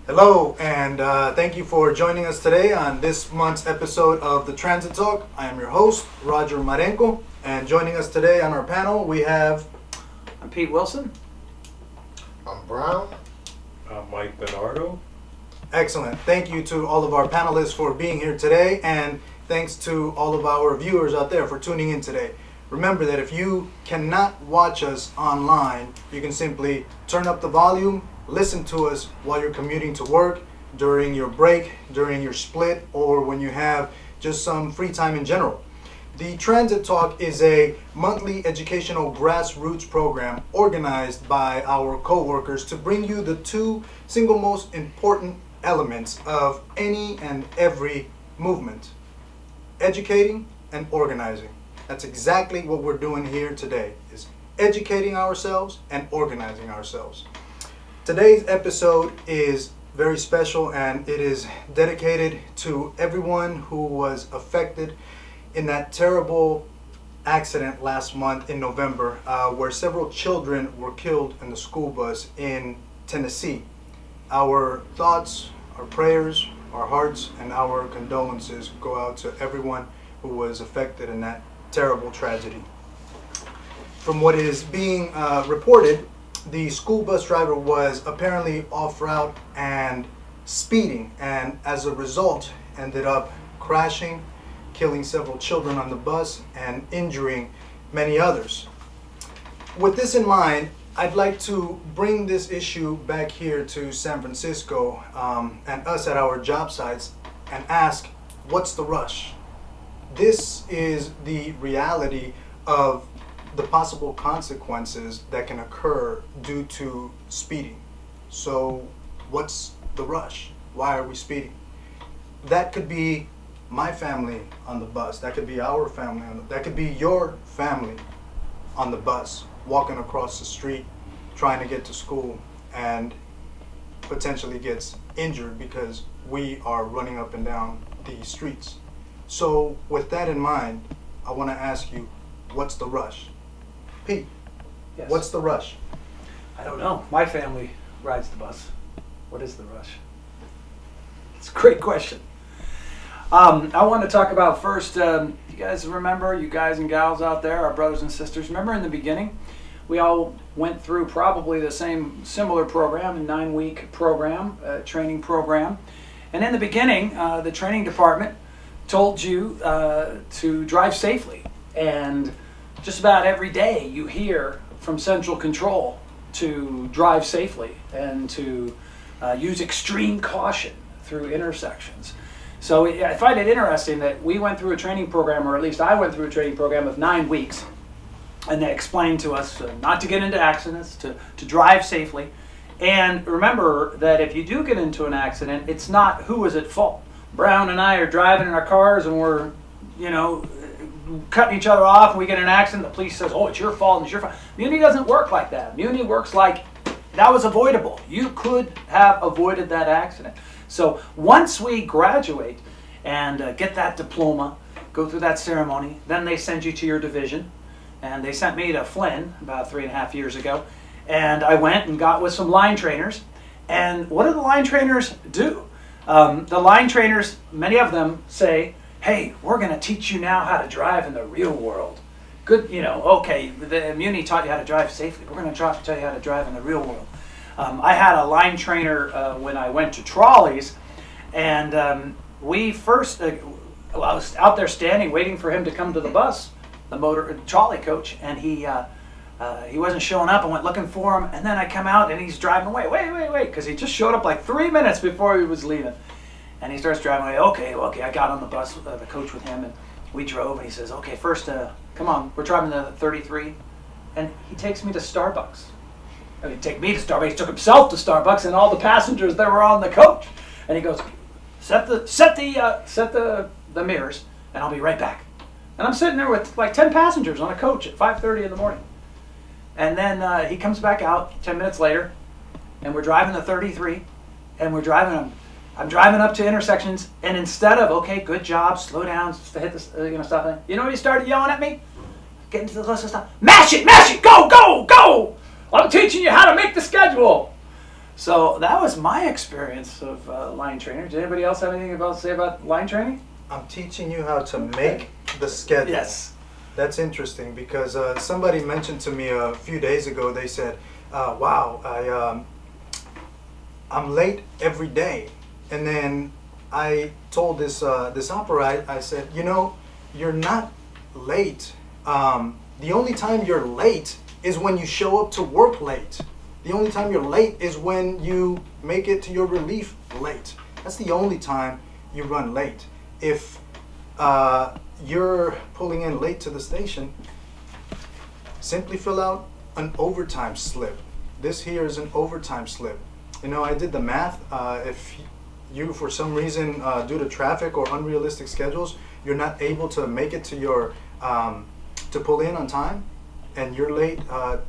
Hello, and thank you for joining us today on this month's episode of the Transit Talk. I am your host, Roger Marenco, and joining us today on our panel, we have... I'm Pete Wilson. I'm Brown. I'm Mike Bernardo. Excellent. Thank you to all of our panelists for being here today, and thanks to all of our viewers out there for tuning in today. Remember that if you cannot watch us online, you can simply turn up the volume, listen to us while you're commuting to work, during your break, during your split, or when you have just some free time in general. The Transit Talk is a monthly educational grassroots program organized by our co-workers to bring you the two single most important elements of any and every movement: educating and organizing. That's exactly what we're doing here today, is educating ourselves and organizing ourselves. Today's episode is very special, and it is dedicated to everyone who was affected in that terrible accident last month in November, where several children were killed in the school bus in Tennessee. Our thoughts, our prayers, our hearts, and our condolences go out to everyone who was affected in that terrible tragedy. From what is being reported, the school bus driver was apparently off route and speeding, and as a result ended up crashing, killing several children on the bus and injuring many others. With this in mind, I'd like to bring this issue back here to San Francisco and us at our job sites and ask, what's the rush? This is the reality of the possible consequences that can occur due to speeding. So what's the rush? Why are we speeding? That could be my family on the bus. That could be our family. That could be your family on the bus, walking across the street, trying to get to school, and potentially gets injured because we are running up and down the streets. So with that in mind, I want to ask you, what's the rush? Pete, Yes. what's the rush? I don't know. My family rides the bus. What is the rush? It's a great question. I want to talk about first, you guys remember, you guys and gals out there, our brothers and sisters, remember in the beginning, we all went through probably the same similar program, a 9-week program, training program. And in the beginning, the training department told you to drive safely. And just about every day you hear from Central Control to drive safely and to use extreme caution through intersections. So I find it interesting that we went through a training program, or at least I went through a training program of 9 weeks, and they explained to us not to get into accidents, to drive safely. And remember that if you do get into an accident, it's not who is at fault. Brown and I are driving in our cars and we're, cutting each other off, and we get in an accident, the police says, oh, it's your fault, it's your fault. Muni doesn't work like that. Muni works like that was avoidable. You could have avoided that accident. So once we graduate and get that diploma, go through that ceremony, then they send you to your division. And they sent me to Flynn about 3.5 years ago. And I went and got with some line trainers. And what do the line trainers do? The line trainers, many of them say, hey, we're going to teach you now how to drive in the real world. Good, okay, the Muni taught you how to drive safely. We're going to tell you how to drive in the real world. I had a line trainer when I went to trolleys, and we first, I was out there standing waiting for him to come to the bus, the trolley coach, and he wasn't showing up. I went looking for him, and then I come out and he's driving away. Wait, because he just showed up like 3 minutes before he was leaving. And he starts driving away. Okay, I got on the bus, the coach with him, and we drove, and he says, okay, first, come on, we're driving the 33, and he takes me to Starbucks. I mean, take me to Starbucks, he took himself to Starbucks, and all the passengers that were on the coach. And he goes, set the mirrors, and I'll be right back. And I'm sitting there with like 10 passengers on a coach at 5:30 in the morning. And then he comes back out 10 minutes later, and we're driving the 33, and I'm driving up to intersections, and instead of, okay, good job, slow down, hit the, stop. You know what he started yelling at me? Getting to the closest stop. Mash it, go! I'm teaching you how to make the schedule. So that was my experience of line training. Did anybody else have anything to say about line training? I'm teaching you how to make the schedule. Yes. That's interesting because somebody mentioned to me a few days ago. They said, "Wow, I'm late every day," and then I told this opera. I said, "You know, you're not late. The only time you're late is when you show up to work late. The only time you're late is when you make it to your relief late. That's the only time you run late. If you're pulling in late to the station, simply fill out an overtime slip. This here is an overtime slip. You know, I did the math. If you, for some reason, due to traffic or unrealistic schedules, you're not able to make it to your to pull in on time, and you're late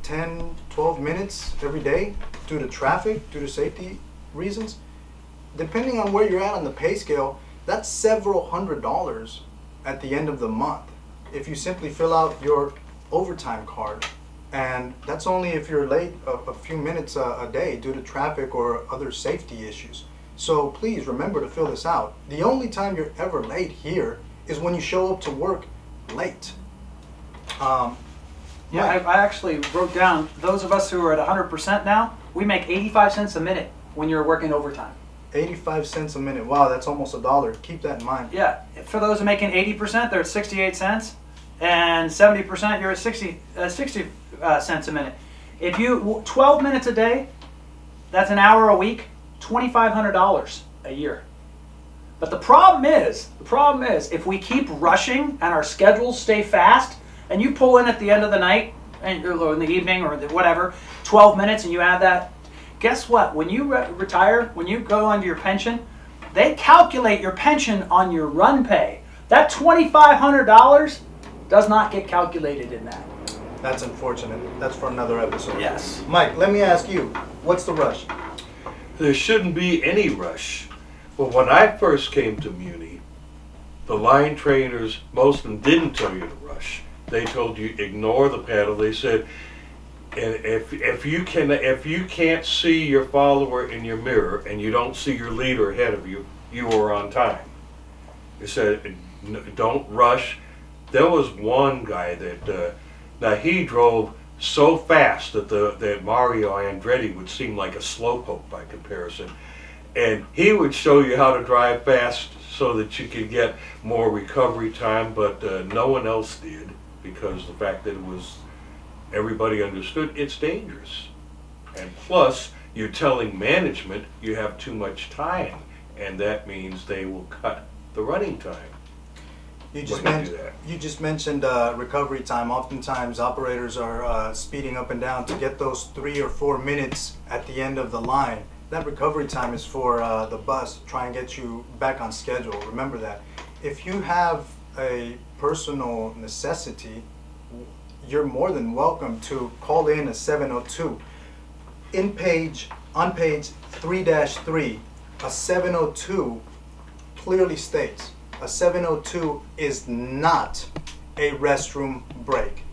10, 12 minutes every day due to traffic, due to safety reasons, depending on where you're at on the pay scale, that's several $100s at the end of the month if you simply fill out your overtime card. And that's only if you're late a few minutes a day due to traffic or other safety issues. So please remember to fill this out. The only time you're ever late here is when you show up to work late. Yeah, I actually wrote down, those of us who are at 100% now, we make 85 cents a minute when you're working overtime. 85 cents a minute. Wow, that's almost $1. Keep that in mind. Yeah, for those who are making 80%, they're at 68 cents, and 70%, you're at 60 cents a minute. If you 12 minutes a day, that's an hour a week, $2,500 a year. But the problem is, if we keep rushing and our schedules stay fast, and you pull in at the end of the night, or in the evening, or whatever, 12 minutes, and you add that, guess what? When you retire, when you go onto your pension, they calculate your pension on your run pay. That $2,500 does not get calculated in that. That's unfortunate. That's for another episode. Yes. Mike, let me ask you, what's the rush? There shouldn't be any rush. But when I first came to Muni, the line trainers, most of them didn't tell you to rush. They told you ignore the paddle. They said, and if you can't see your follower in your mirror and you don't see your leader ahead of you, you are on time. They said, don't rush. There was one guy that now he drove so fast that Mario Andretti would seem like a slowpoke by comparison, and he would show you how to drive fast so that you could get more recovery time, but no one else did, because the fact that it was everybody understood it's dangerous. And plus, you're telling management you have too much time, and that means they will cut the running time. You just mentioned recovery time. Oftentimes, operators are speeding up and down to get those 3 or 4 minutes at the end of the line. That recovery time is for the bus to try and get you back on schedule. Remember that. If you have a personal necessity, you're more than welcome to call in a 702. On page 3-3, a 702 clearly states a 702 is not a restroom break.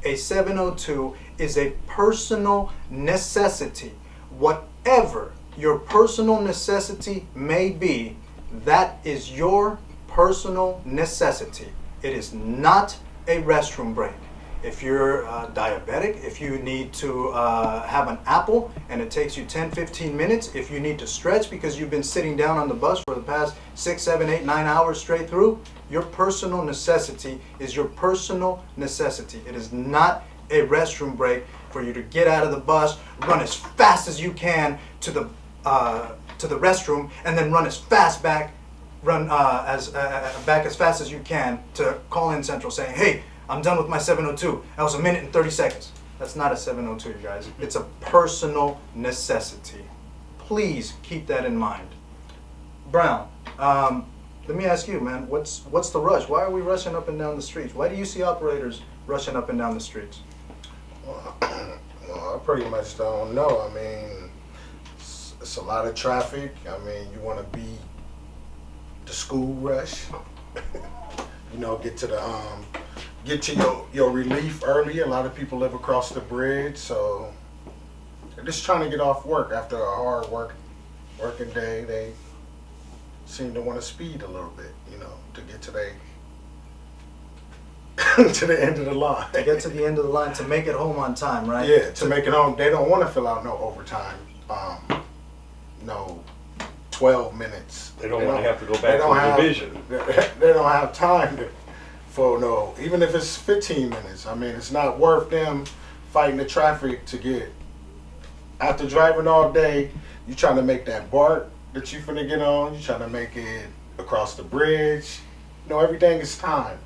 A 702 is a personal necessity. Whatever your personal necessity may be, that is your personal necessity. It is not a restroom break. If you're diabetic, if you need to have an apple and it takes you 10-15 minutes, if you need to stretch because you've been sitting down on the bus for the past 6, 7, 8, 9 hours straight through, your personal necessity is your personal necessity. It is not a restroom break for you to get out of the bus, run as fast as you can to the restroom, and then run as fast back, back as fast as you can to call in Central saying, hey, I'm done with my 702. That was 1 minute and 30 seconds. That's not a 702, you guys. It's a personal necessity. Please keep that in mind. Brown, let me ask you, man, what's the rush? Why are we rushing up and down the streets? Why do you see operators rushing up and down the streets? Well, I pretty much don't know. I mean, it's a lot of traffic. I mean, you want to be the school rush. You know, get to your relief early. A lot of people live across the bridge, so just trying to get off work after a hard working day. They seem to want to speed a little bit, you know, to get to to the end of the line. To get to the end of the line, to make it home on time, right? Yeah, to make it home. They don't want to fill out no overtime, no 12 minutes. They don't want to have to go back to the division. They don't have time for no, even if it's 15 minutes. I mean, it's not worth them fighting the traffic to get, after driving all day, you trying to make that BART that you finna get on, you trying to make it across the bridge. You know, everything is timed.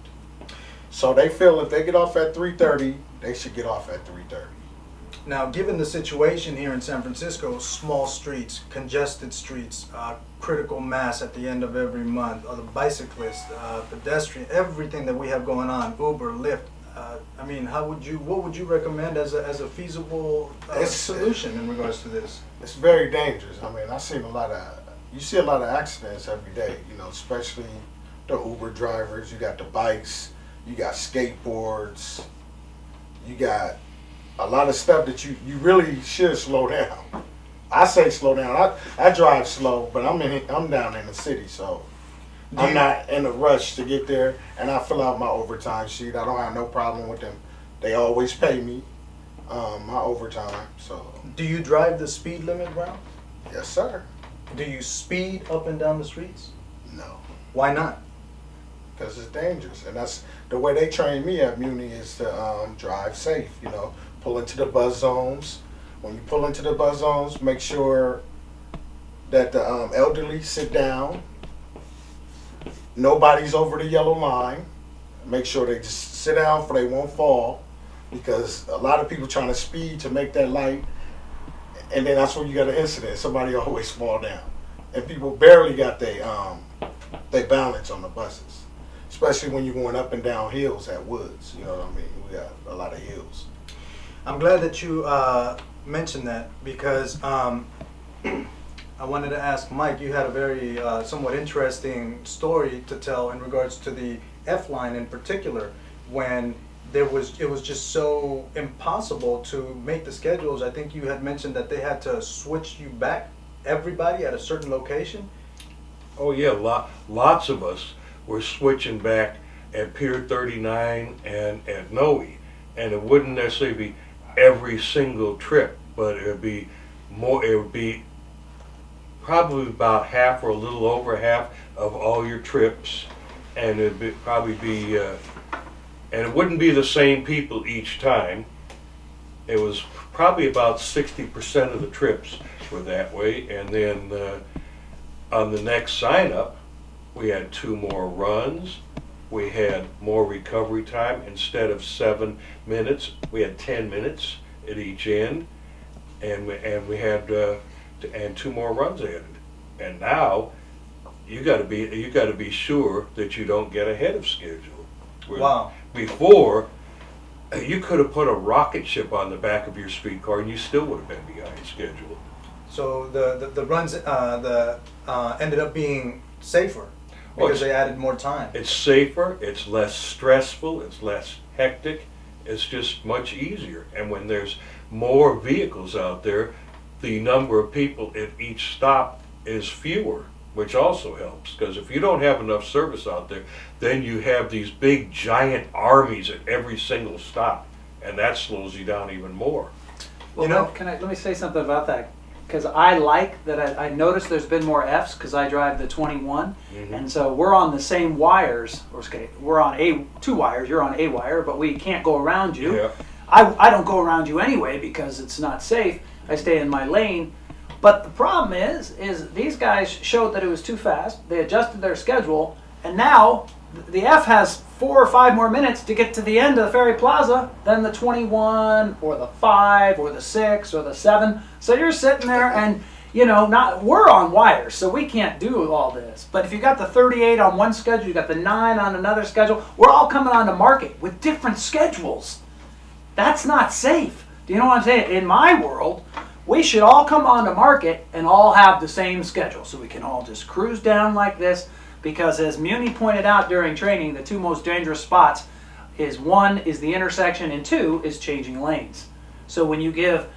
So they feel if they get off at 3:30, they should get off at 3:30. Now, given the situation here in San Francisco, small streets, congested streets, critical mass at the end of every month, the bicyclists, pedestrian, everything that we have going on, Uber, Lyft. I mean, what would you recommend as a feasible solution in regards to this? It's very dangerous. I mean, you see a lot of accidents every day, you know, especially the Uber drivers. You got the bikes, you got skateboards, you got a lot of stuff that you really should slow down. I say slow down. I drive slow, but I'm down in the city, so I'm not in a rush to get there, and I fill out my overtime sheet. I don't have no problem with them. They always pay me my overtime. So. Do you drive the speed limit, Brown? Yes, sir. Do you speed up and down the streets? No. Why not? Because it's dangerous, and that's the way they train me at Muni is to drive safe. You know, pull into the buzz zones. When you pull into the buzz zones, make sure that the elderly sit down. Nobody's over the yellow line. Make sure they just sit down so they won't fall, because a lot of people trying to speed to make that light, and then that's when you got an incident. Somebody always fall down, and people barely got their balance on the buses, especially when you're going up and down hills at Woods. You know what I mean? We got a lot of hills. I'm glad that you mentioned that, because I wanted to ask Mike, you had a very somewhat interesting story to tell in regards to the F line in particular, when it was just so impossible to make the schedules. I think you had mentioned that they had to switch you back, everybody at a certain location. Oh yeah, lots of us were switching back at Pier 39 and at Noe, and it wouldn't necessarily be every single trip, but it would be more. It would be probably about half or a little over half of all your trips, and it'd probably be, and it wouldn't be the same people each time. It was probably about 60% of the trips were that way, and then on the next sign up, we had 2 more runs. We had more recovery time. Instead of 7 minutes, we had 10 minutes at each end, and we had and 2 more runs added. And now you got to be sure that you don't get ahead of schedule. Wow. Before, you could have put a rocket ship on the back of your speed car and you still would have been behind schedule. So the runs ended up being safer because they added more time. It's safer, it's less stressful, it's less hectic, it's just much easier. And when there's more vehicles out there, the number of people at each stop is fewer, which also helps, because if you don't have enough service out there, then you have these big giant armies at every single stop, and that slows you down even more. Well, let me say something about that, because I like that. I noticed there's been more Fs because I drive the 21, and so we're on the same wires. We're on 2 wires. You're on a wire, but we can't go around you. Yeah. I don't go around you anyway because it's not safe. I stay in my lane. But the problem is these guys showed that it was too fast. They adjusted their schedule, and now the F has 4 or 5 more minutes to get to the end of the Ferry Plaza than the 21 or the 5 or the 6 or the 7. So you're sitting there, and we're on wires, so we can't do all this. But if you got the 38 on one schedule, you got the 9 on another schedule, we're all coming on to market with different schedules. That's not safe. Do you know what I'm saying? In my world, we should all come on to market and all have the same schedule, so we can all just cruise down like this, because as Muni pointed out during training, the 2 most dangerous spots is 1 is the intersection and 2 is changing lanes. So when you give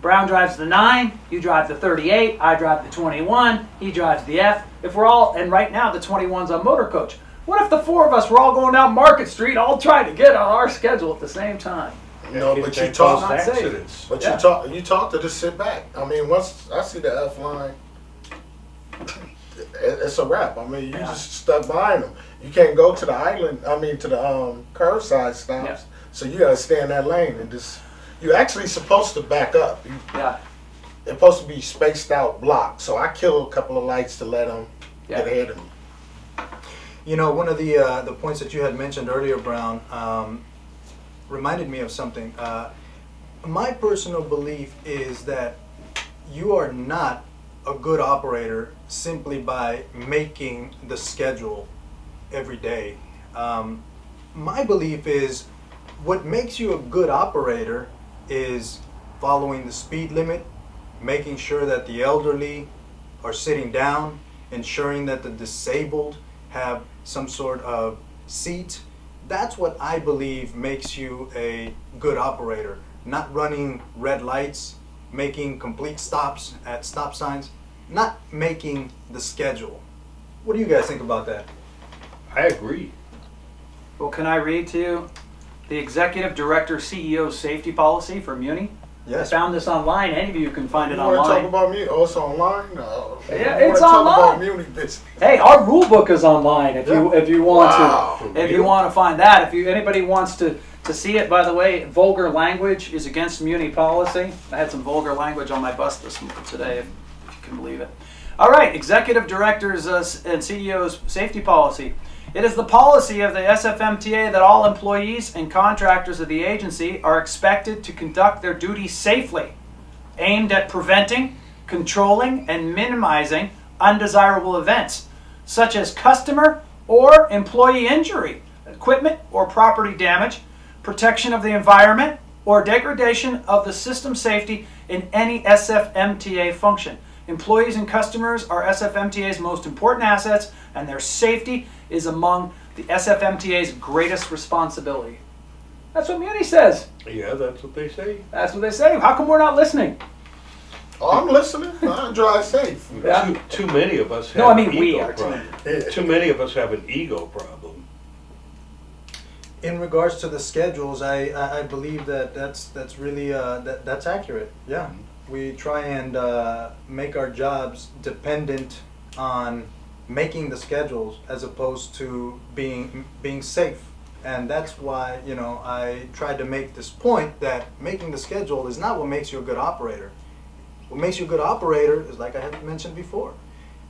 Brown drives the 9, you drive the 38, I drive the 21, he drives the F. If we're all, and right now the 21's on motor coach. What if the 4 of us were all going down Market Street, all trying to get on our schedule at the same time? No, but you That talk. causes Not safe. accidents. But Yeah. you talk to just sit back. I mean, once I see the F line, it's a wrap. I mean, you Yeah. just stuck behind them. You can't go to the island. I mean, to the curbside stops. Yeah. So you gotta stay in that lane and just. You're actually supposed to back up. Yeah. It's supposed to be spaced out blocks. So I kill a couple of lights to let them Yeah. get ahead of me. You know, one of the points that you had mentioned earlier, Brown, reminded me of something. My personal belief is that you are not a good operator simply by making the schedule every day. My belief is what makes you a good operator is following the speed limit, making sure that the elderly are sitting down, ensuring that the disabled have some sort of seat. That's what I believe makes you a good operator. Not running red lights, making complete stops at stop signs, not making the schedule. What do you guys think about that? I agree. Well, can I read to you the Executive Director CEO Safety Policy for Muni? Yes. I found this online. Any of you can find it You want to talk online. about Muni? Oh, it's online? No. Yeah, You it's wanna online. Talk about Muni, bitch. Hey, our rule book is online. If you want Wow. to, if you want to find that, if anybody wants to see it. By the way, vulgar language is against Muni policy. I had some vulgar language on my bus today, if you can believe it. All right, Executive Directors and CEOs Safety Policy. It is the policy of the SFMTA that all employees and contractors of the agency are expected to conduct their duties safely, aimed at preventing, controlling, and minimizing undesirable events, such as customer or employee injury, equipment or property damage, protection of the environment, or degradation of the system safety in any SFMTA function. Employees and customers are SFMTA's most important assets, and their safety is among the SFMTA's greatest responsibility. That's what Muni says. Yeah, that's what they say. That's what they say. How come we're not listening? Oh, I'm listening. I drive safe. Yeah. Too many of us have No, I mean an we ego are problem. Too many of us have an ego problem. In regards to the schedules, I believe that's really that's accurate. Yeah, we try and make our jobs dependent on making the schedules as opposed to being safe, and that's why I tried to make this point that making the schedule is not what makes you a good operator. What makes you a good operator is, like I had mentioned before,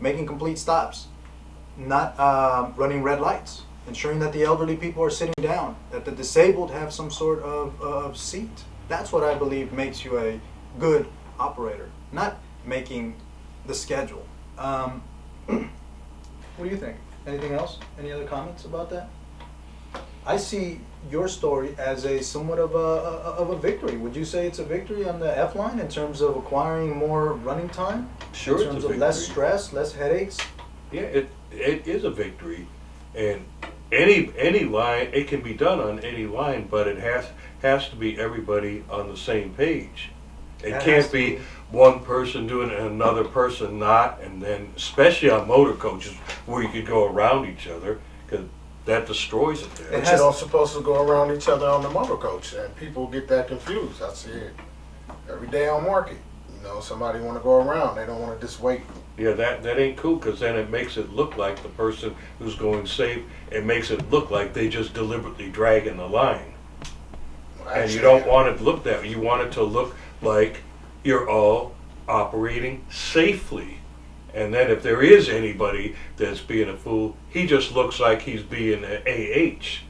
making complete stops, not running red lights, ensuring that the elderly people are sitting down, that the disabled have some sort of seat. That's what I believe makes you a good operator, not making the schedule. What do you think? Anything else? Any other comments about that? I see your story as a somewhat of a victory. Would you say it's a victory on the F line in terms of acquiring more running time? Sure, In it's a terms of victory. less stress, less headaches? Yeah, it is a victory, and any line, it can be done on any line, but it has to be everybody on the same page. It That has can't to be be. one person doing it and another person not, and then especially on motor coaches where you could go around each other, because that destroys it there. It But has- you don't supposed to go around each other on the motor coach, and people get that confused. I see it every day on market. Somebody want to go around, they don't want to just wait. Yeah, that ain't cool, because then it makes it look like the person who's going safe, it makes it look like they just deliberately dragging the line. And you don't want it to look that way. You want it to look like you're all operating safely. And then if there is anybody that's being a fool, he just looks like he's being an AH.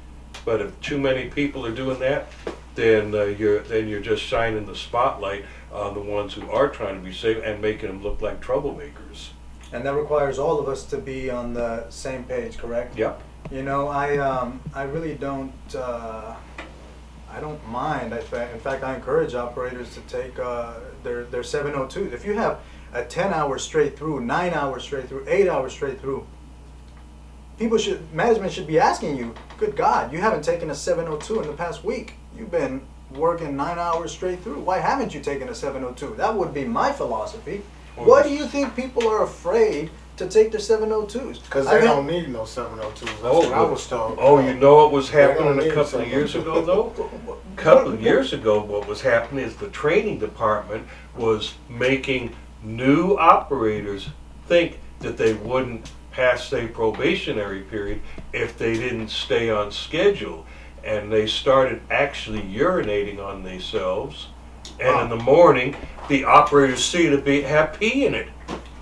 But if too many people are doing that, then you're just shining the spotlight on the ones who are trying to be safe and making them look like troublemakers. And that requires all of us to be on the same page, correct? Yep. I really don't. I don't mind. In fact, I encourage operators to take their 702s. If you have a 10-hour straight through, 9 hours straight through, 8 hours straight through, management should be asking you, good God, you haven't taken a 702 in the past week. You've been working 9 hours straight through? Why haven't you taken a 702? That would be my philosophy. Well, Why do you think people are afraid to take their 702s? Because they don't need no 702s. That's what I was told. Oh, you know what was They don't happening a need couple of years 702. ago, though? Couple of years ago, what was happening is the training department was making new operators think that they wouldn't pass their probationary period if they didn't stay on schedule. And they started actually urinating on themselves. And in the morning, the operators see to have pee in it.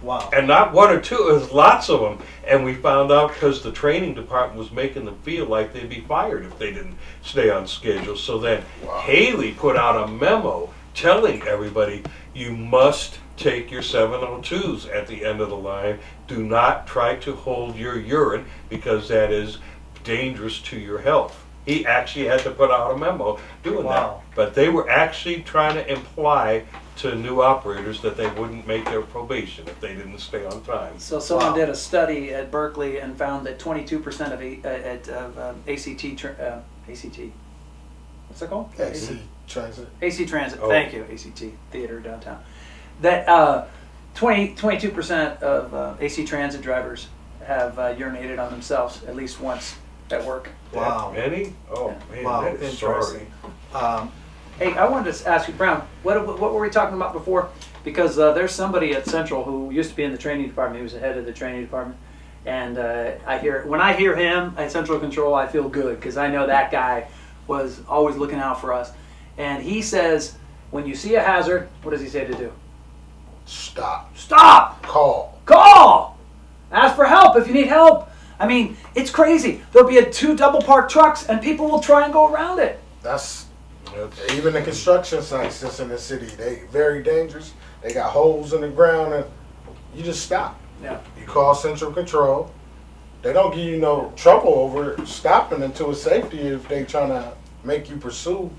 Wow. And not one or two, it was lots of them. And we found out because the training department was making them feel like they'd be fired if they didn't stay on schedule. So then Haley put out a memo telling everybody, you must take your 702s at the end of the line. Do not try to hold your urine because that is dangerous to your health. He actually had to put out a memo doing Wow. that. But they were actually trying to imply to new operators that they wouldn't make their probation if they didn't stay on time. So someone Wow. did a study at Berkeley and found that 22% of ACT, what's it called? AC Transit. AC Transit. Oh. Thank you, ACT Theater downtown. That 22% of AC Transit drivers have urinated on themselves at least once at work. Wow. That many? Oh, man, Wow, that is sorry. interesting. Hey, I wanted to ask you, Brown, what were we talking about before? Because there's somebody at Central who used to be in the training department. He was the head of the training department. And when I hear him at Central Control, I feel good because I know that guy was always looking out for us. And he says, when you see a hazard, what does he say to do? Stop. Stop! Call. Call! Ask for help if you need help. I mean, it's crazy. There'll be two double parked trucks and people will try and go around it. That's even the construction sites that's in the city. They very dangerous. They got holes in the ground, and you just stop. Yeah. You call Central Control. They don't give you no trouble over stopping until it's safety if they trying to make you pursue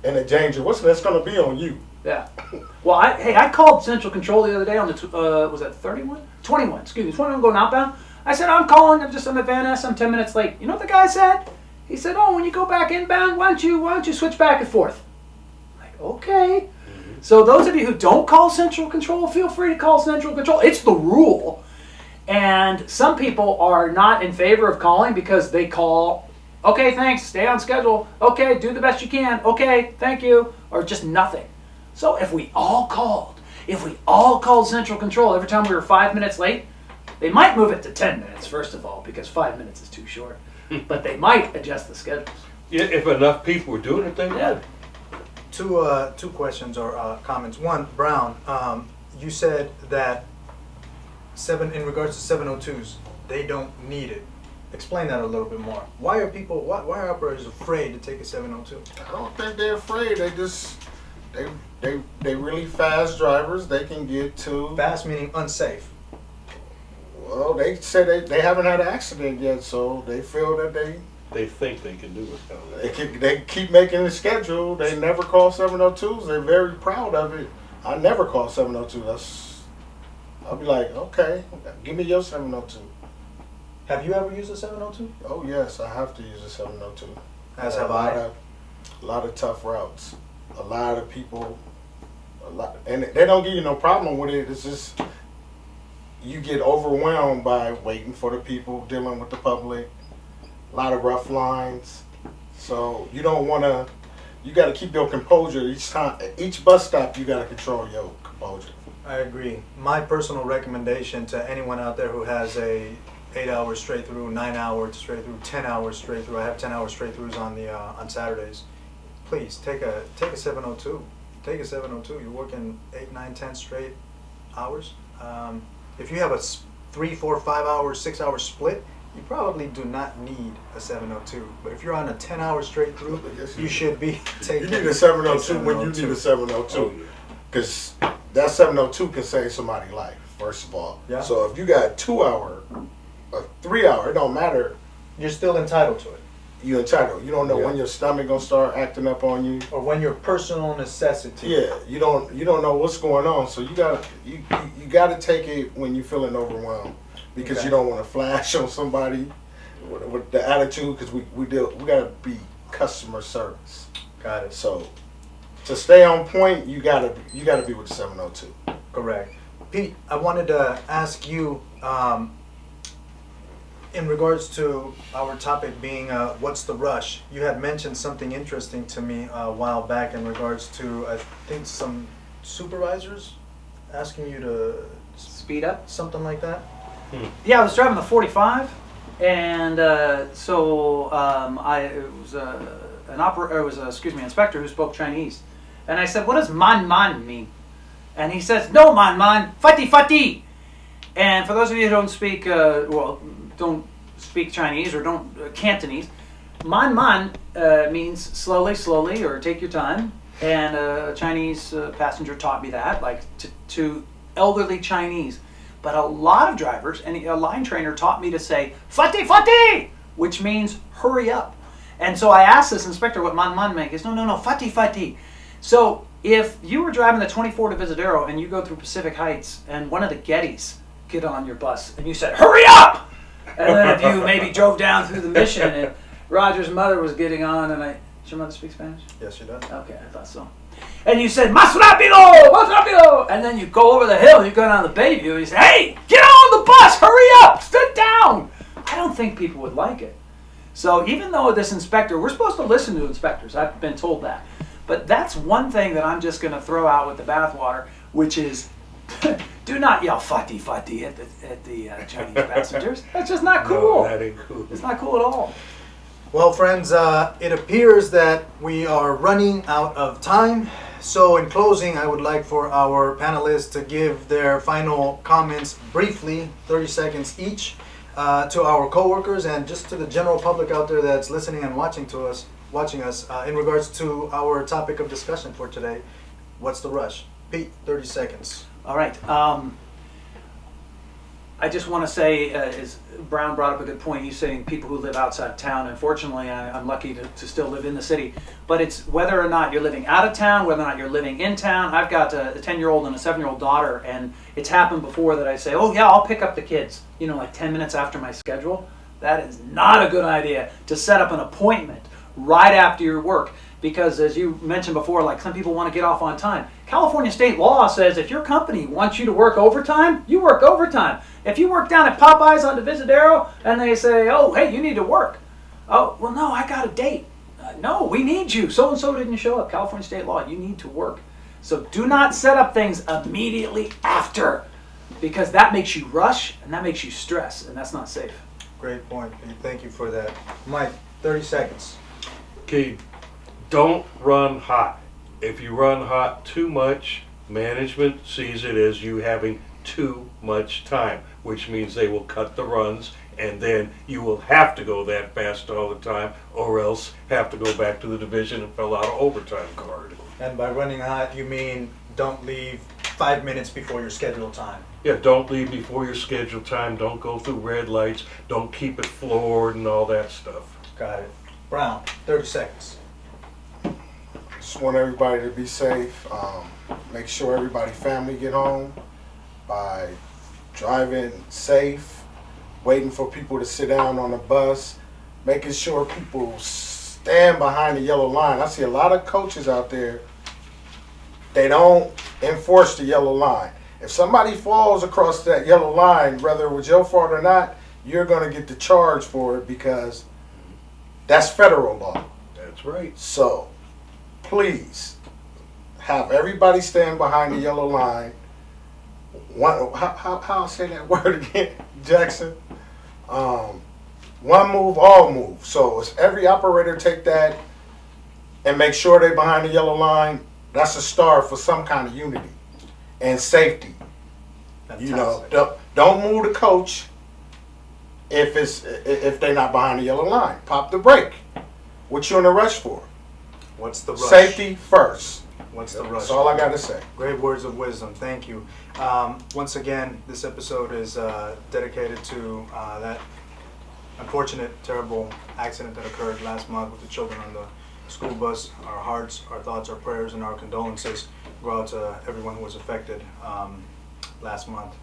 in a danger. That's going to be on you. Yeah. Well, I called Central Control the other day on the, was that 31? 21, excuse me, 21 going outbound. I said, I'm calling, I'm at Van Ness, I'm 10 minutes late. You know what the guy said? He said, oh, when you go back inbound, why don't you switch back and forth? I'm like, okay. So those of you who don't call Central Control, feel free to call Central Control. It's the rule. And some people are not in favor of calling because they call, okay, thanks, stay on schedule. Okay, do the best you can. Okay, thank you. Or just nothing. So if we all called Central Control every time we were 5 minutes late, they might move it to 10 minutes, first of all, because 5 minutes is too short. But they might adjust the schedules. Yeah, if enough people were doing it, they would. Two questions or comments. One, Brown, you said that in regards to 702s, they don't need it. Explain that a little bit more. Why are operators afraid to take a 702? I don't think they're afraid. They just they really fast drivers. They can get to. Fast meaning unsafe. Well, they say they haven't had an accident yet, so they feel that They think they can do it. they keep making the schedule. They never call 702s. They're very proud of it. I never call 702. I'll be like, okay, give me your 702. Have you ever used a 702? Oh yes, I have to use a 702. As have I. A lot of tough routes. A lot of people. And they don't give you no problem with it. It's just you get overwhelmed by waiting for the people, dealing with the public. A lot of rough lines. So you don't want to. You got to keep your composure each time. Each bus stop, you got to control your composure. I agree. My personal recommendation to anyone out there who has a 8 hours straight through, 9 hours straight through, 10 hours straight through. I have 10 hours straight throughs on Saturdays. Please take a 702. Take a 702. You're working 8, 9, 10 straight hours. If you have a 3, 4, 5 hour, 6 hour split, you probably do not need a 702. But if you're on a 10 hour straight through, you should be taking. You need a 702 when you need a 702. Because that 702 can save somebody's life, first of all. Yeah. So if you got 2 hour, or 3 hour, it don't matter. You're still entitled to it. You're entitled. You don't know when your stomach gonna start acting up on you. Or when your personal necessity. Yeah, you don't know what's going on. So you gotta take it when you're feeling overwhelmed, because you don't want to flash on somebody with the attitude. Because we gotta be customer service. Got it. So to stay on point, you gotta be with the 702. Correct. Pete, I wanted to ask you, in regards to our topic being what's the rush? You had mentioned something interesting to me a while back in regards to, I think, some supervisors asking you to Speed up. something like that. Yeah, I was driving the 45, and so it was an inspector who spoke Chinese, and I said, "What does man man mean?" And he says, "No man man, fati fati." And for those of you who don't speak Chinese or don't Cantonese, man man means slowly, slowly, or take your time. And a Chinese passenger taught me that, like to elderly Chinese. But a lot of drivers and a line trainer taught me to say "fati fati," which means hurry up. And so I asked this inspector what man man meant. He goes, no, fati fati. So if you were driving the 24 to Visadero and you go through Pacific Heights and one of the Gettys get on your bus and you said hurry up, and then if you maybe drove down through the Mission and Roger's mother was getting on, and does your mother speak Spanish? Yes, she does. Okay, I thought so. And you said, "Más rápido! Más rápido!" And then you go over the hill, you go down the Bayview, and you say, "Hey, get on the bus! Hurry up! Sit down!" I don't think people would like it. So even though this inspector, we're supposed to listen to inspectors, I've been told that. But that's one thing that I'm just going to throw out with the bathwater, which is do not yell "fati fati" at the Chinese passengers. That's just not cool. No, that ain't cool. It's not cool at all. Well, friends, it appears that we are running out of time. So in closing, I would like for our panelists to give their final comments briefly, 30 seconds each, to our coworkers and just to the general public out there that's listening and watching us in regards to our topic of discussion for today. What's the rush? Pete, 30 seconds. All right. I just want to say, as Brown brought up a good point, he's saying people who live outside of town. Unfortunately, I'm lucky to still live in the city. But it's whether or not you're living out of town, whether or not you're living in town. I've got a 10-year-old and a 7-year-old daughter, and it's happened before that I say, "Oh yeah, I'll pick up the kids," like 10 minutes after my schedule. That is not a good idea to set up an appointment right after your work. Because as you mentioned before, like some people want to get off on time. California state law says if your company wants you to work overtime, you work overtime. If you work down at Popeyes on Divisadero and they say, "Oh, hey, you need to work." "Oh, well, no, I got a date." "No, we need you. So-and-so didn't show up. California state law, you need to work." So do not set up things immediately after, because that makes you rush and that makes you stress, and that's not safe. Great point, Pete. Thank you for that. Mike, 30 seconds. Okay, don't run hot. If you run hot too much, management sees it as you having too much time, which means they will cut the runs, and then you will have to go that fast all the time, or else have to go back to the division and fill out an overtime card. And by running hot, you mean don't leave 5 minutes before your scheduled time. Yeah, don't leave before your scheduled time, don't go through red lights, don't keep it floored and all that stuff. Got it. Brown, 30 seconds. Just want everybody to be safe. Make sure everybody's family get home by driving safe, waiting for people to sit down on the bus, making sure people stand behind the yellow line. I see a lot of coaches out there, they don't enforce the yellow line. If somebody falls across that yellow line, whether it was your fault or not, you're going to get the charge for it because that's federal law. That's right. So, please, have everybody stand behind the yellow line. How I say that word again, Jackson? One move, all move. So, it's every operator take that and make sure they're behind the yellow line. That's a start for some kind of unity and safety. Fantastic. Don't move the coach if they're not behind the yellow line. Pop the brake. What you in a rush for? What's the rush? Safety first. What's the rush? That's all I got to say. Great words of wisdom. Thank you. Once again, this episode is dedicated to that unfortunate, terrible accident that occurred last month with the children on the school bus. Our hearts, our thoughts, our prayers, and our condolences go out to everyone who was affected last month.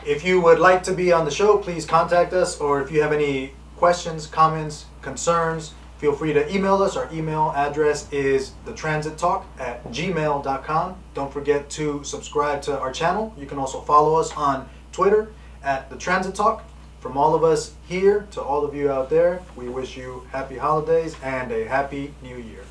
If you would like to be on the show, please contact us, or if you have any questions, comments, concerns, feel free to email us. Our email address is thetransittalk@gmail.com. Don't forget to subscribe to our channel. You can also follow us on Twitter at The Transit Talk. From all of us here to all of you out there, we wish you happy holidays and a happy new year.